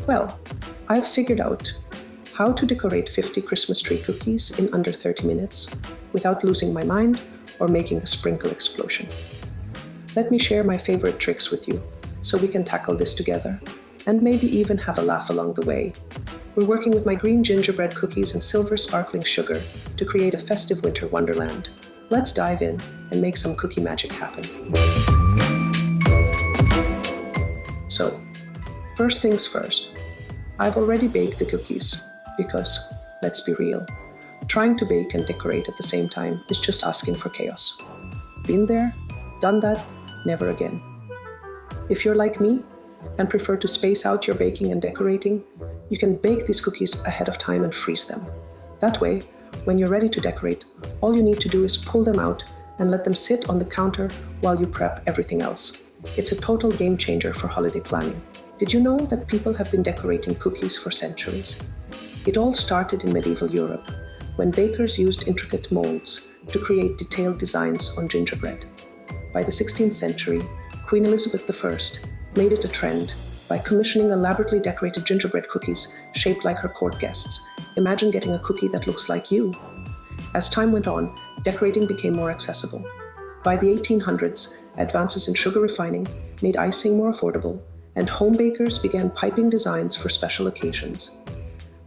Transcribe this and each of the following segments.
Well, I've figured out how to decorate 50 Christmas tree cookies in under 30 minutes without losing my mind or making a sprinkle explosion. Let me share my favorite tricks with you so we can tackle this together and maybe even have a laugh along the way. We're working with my green gingerbread cookies and silver sparkling sugar to create a festive winter wonderland. Let's dive in and make some cookie magic happen. So, first things first, I've already baked the cookies because, let's be real, trying to bake and decorate at the same time is just asking for chaos. Been there, done that, never again. If you're like me and prefer to space out your baking and decorating, you can bake these cookies ahead of time and freeze them. That way, when you're ready to decorate, all you need to do is pull them out and let them sit on the counter while you prep everything else. It's a total game changer for holiday planning. Did you know that people have been decorating cookies for centuries? It all started in medieval Europe, when bakers used intricate molds to create detailed designs on gingerbread. By the 16th century, Queen Elizabeth I made it a trend by commissioning elaborately decorated gingerbread cookies shaped like her court guests. Imagine getting a cookie that looks like you. As time went on, decorating became more accessible. By the 1800s, advances in sugar refining made icing more affordable, and home bakers began piping designs for special occasions.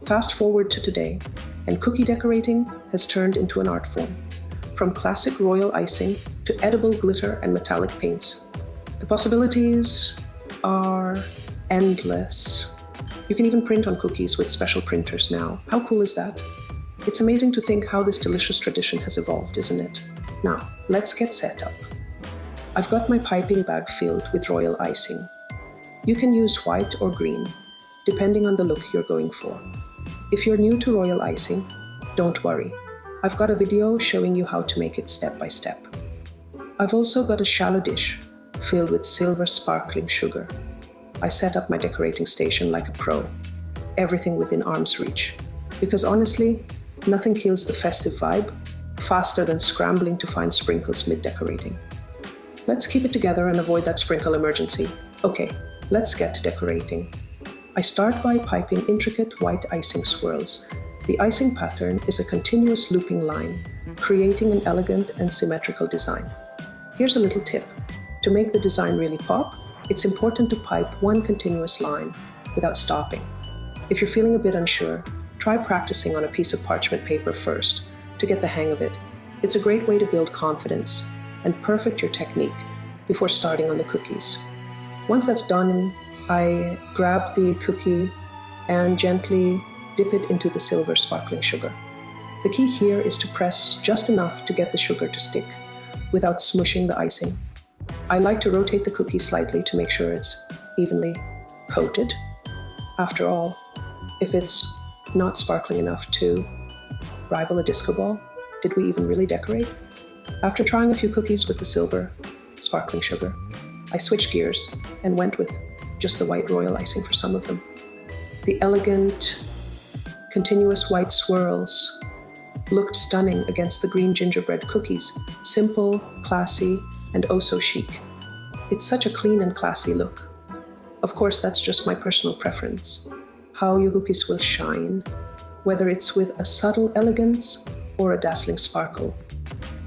Fast forward to today, and cookie decorating has turned into an art form. From classic royal icing to edible glitter and metallic paints. The possibilities are endless. You can even print on cookies with special printers now. How cool is that? It's amazing to think how this delicious tradition has evolved, isn't it? Now, let's get set up. I've got my piping bag filled with royal icing. You can use white or green, depending on the look you're going for. If you're new to royal icing, don't worry. I've got a video showing you how to make it step by step. I've also got a shallow dish filled with silver sparkling sugar. I set up my decorating station like a pro, everything within arm's reach. Because honestly, nothing kills the festive vibe faster than scrambling to find sprinkles mid-decorating. Let's keep it together and avoid that sprinkle emergency. Okay, let's get to decorating. I start by piping intricate white icing swirls. The icing pattern is a continuous looping line, creating an elegant and symmetrical design. Here's a little tip. To make the design really pop, it's important to pipe one continuous line without stopping. If you're feeling a bit unsure, try practicing on a piece of parchment paper first to get the hang of it. It's a great way to build confidence and perfect your technique before starting on the cookies. Once that's done, I grab the cookie and gently dip it into the silver sparkling sugar. The key here is to press just enough to get the sugar to stick without smushing the icing. I like to rotate the cookie slightly to make sure it's evenly coated. After all, if it's not sparkling enough to rival a disco ball, did we even really decorate? After trying a few cookies with the silver sparkling sugar, I switched gears and went with just the white royal icing for some of them. The elegant, continuous white swirls looked stunning against the green gingerbread cookies, simple, classy, and oh so chic. It's such a clean and classy look. Of course, that's just my personal preference. How your cookies will shine, whether it's with a subtle elegance or a dazzling sparkle.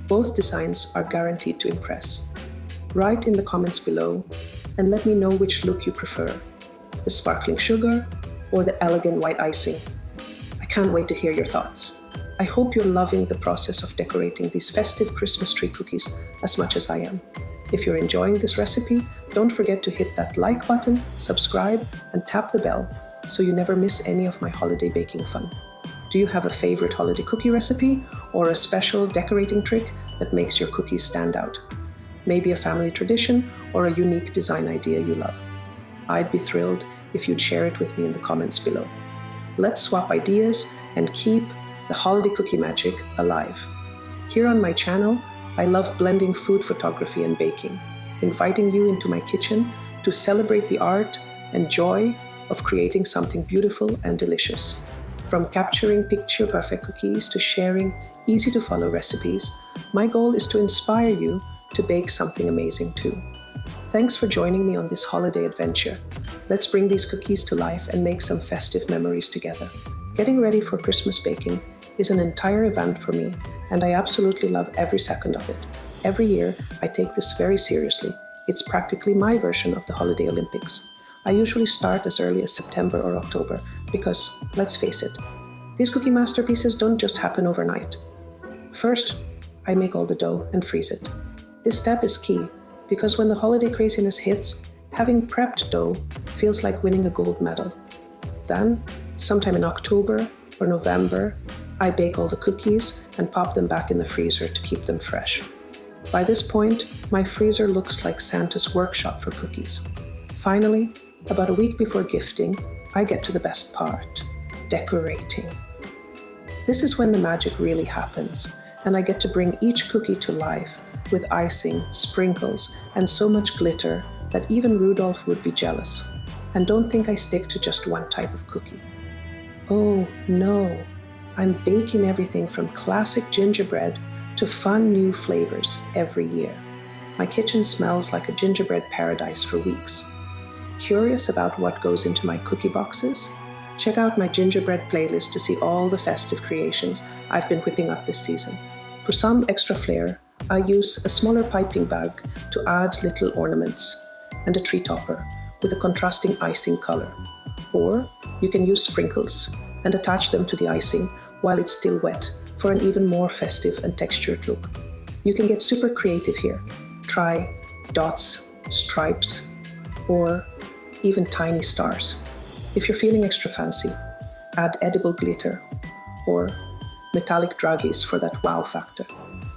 Both designs are guaranteed to impress. Write in the comments below and let me know which look you prefer, the sparkling sugar or the elegant white icing. I can't wait to hear your thoughts. I hope you're loving the process of decorating these festive Christmas tree cookies as much as I am. If you're enjoying this recipe, don't forget to hit that like button, subscribe, and tap the bell so you never miss any of my holiday baking fun. Do you have a favorite holiday cookie recipe or a special decorating trick that makes your cookies stand out? Maybe a family tradition or a unique design idea you love. I'd be thrilled if you'd share it with me in the comments below. Let's swap ideas and keep the holiday cookie magic alive. Here on my channel, I love blending food photography and baking, inviting you into my kitchen to celebrate the art and joy of creating something beautiful and delicious. From capturing picture-perfect cookies to sharing easy-to-follow recipes, my goal is to inspire you to bake something amazing too. Thanks for joining me on this holiday adventure. Let's bring these cookies to life and make some festive memories together. Getting ready for Christmas baking is an entire event for me, and I absolutely love every second of it. Every year, I take this very seriously. It's practically my version of the Holiday Olympics. I usually start as early as September or October because, let's face it, these cookie masterpieces don't just happen overnight. First, I make all the dough and freeze it. This step is key because when the holiday craziness hits, having prepped dough feels like winning a gold medal. Then, sometime in October or November, I bake all the cookies and pop them back in the freezer to keep them fresh. By this point, my freezer looks like Santa's workshop for cookies. Finally, about a week before gifting, I get to the best part: decorating. This is when the magic really happens, and I get to bring each cookie to life with icing, sprinkles, and so much glitter that even Rudolph would be jealous. And don't think I stick to just one type of cookie. Oh no, I'm baking everything from classic gingerbread to fun new flavors every year. My kitchen smells like a gingerbread paradise for weeks. Curious about what goes into my cookie boxes? Check out my gingerbread playlist to see all the festive creations I've been whipping up this season. For some extra flair, I use a smaller piping bag to add little ornaments and a tree topper with a contrasting icing color. Or you can use sprinkles and attach them to the icing while it's still wet for an even more festive and textured look. You can get super creative here. Try dots, stripes, or even tiny stars. If you're feeling extra fancy, add edible glitter or metallic draggies for that wow factor.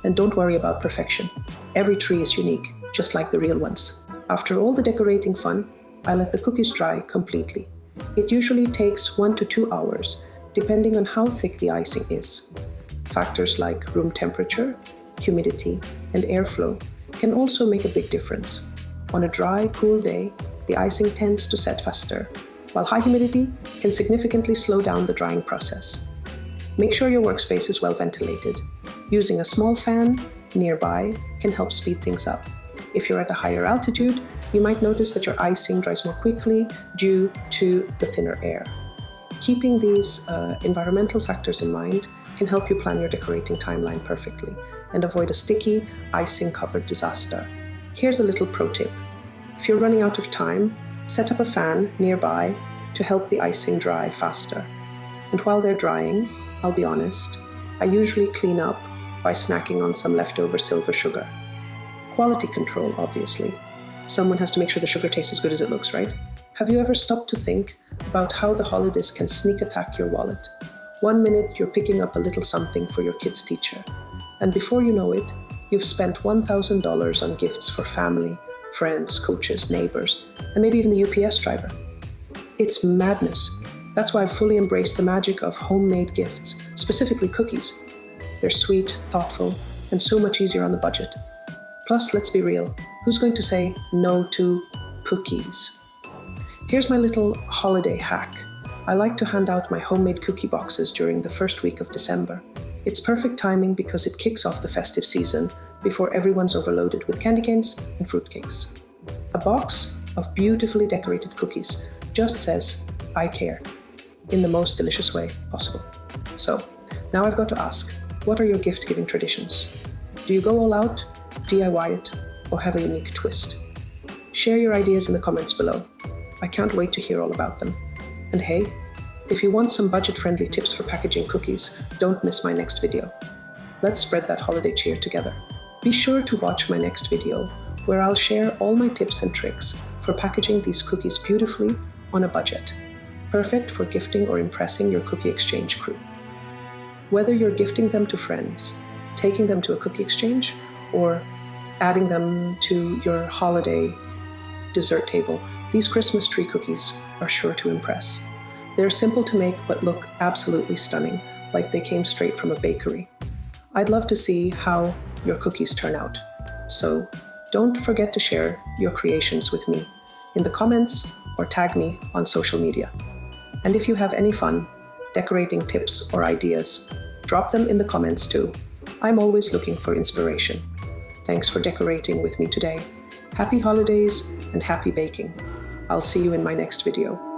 And don't worry about perfection. Every tree is unique, just like the real ones. After all the decorating fun, I let the cookies dry completely. It usually takes 1 to 2 hours, depending on how thick the icing is. Factors like room temperature, humidity, and airflow can also make a big difference. On a dry, cool day, the icing tends to set faster, while high humidity can significantly slow down the drying process. Make sure your workspace is well ventilated. Using a small fan nearby can help speed things up. If you're at a higher altitude, you might notice that your icing dries more quickly due to the thinner air. Keeping these environmental factors in mind can help you plan your decorating timeline perfectly and avoid a sticky, icing-covered disaster. Here's a little pro tip. If you're running out of time, set up a fan nearby to help the icing dry faster. And while they're drying, I'll be honest, I usually clean up by snacking on some leftover silver sugar. Quality control, obviously. Someone has to make sure the sugar tastes as good as it looks, right? Have you ever stopped to think about how the holidays can sneak attack your wallet? One minute you're picking up a little something for your kid's teacher, and before you know it, you've spent $1,000 on gifts for family, friends, coaches, neighbors, and maybe even the UPS driver. It's madness. That's why I've fully embraced the magic of homemade gifts, specifically cookies. They're sweet, thoughtful, and so much easier on the budget. Plus, let's be real, who's going to say no to cookies? Here's my little holiday hack. I like to hand out my homemade cookie boxes during the first week of December. It's perfect timing because it kicks off the festive season before everyone's overloaded with candy canes and fruitcakes. A box of beautifully decorated cookies just says, I care, in the most delicious way possible. So, now I've got to ask, what are your gift-giving traditions? Do you go all out, DIY it, or have a unique twist? Share your ideas in the comments below. I can't wait to hear all about them. And hey, if you want some budget-friendly tips for packaging cookies, don't miss my next video. Let's spread that holiday cheer together. Be sure to watch my next video, where I'll share all my tips and tricks for packaging these cookies beautifully on a budget. Perfect for gifting or impressing your cookie exchange crew. Whether you're gifting them to friends, taking them to a cookie exchange, or adding them to your holiday dessert table, these Christmas tree cookies are sure to impress. They're simple to make but look absolutely stunning, like they came straight from a bakery. I'd love to see how your cookies turn out. So don't forget to share your creations with me in the comments or tag me on social media. And if you have any fun decorating tips or ideas, drop them in the comments too. I'm always looking for inspiration. Thanks for decorating with me today, Happy holidays and happy baking. I'll see you in my next video.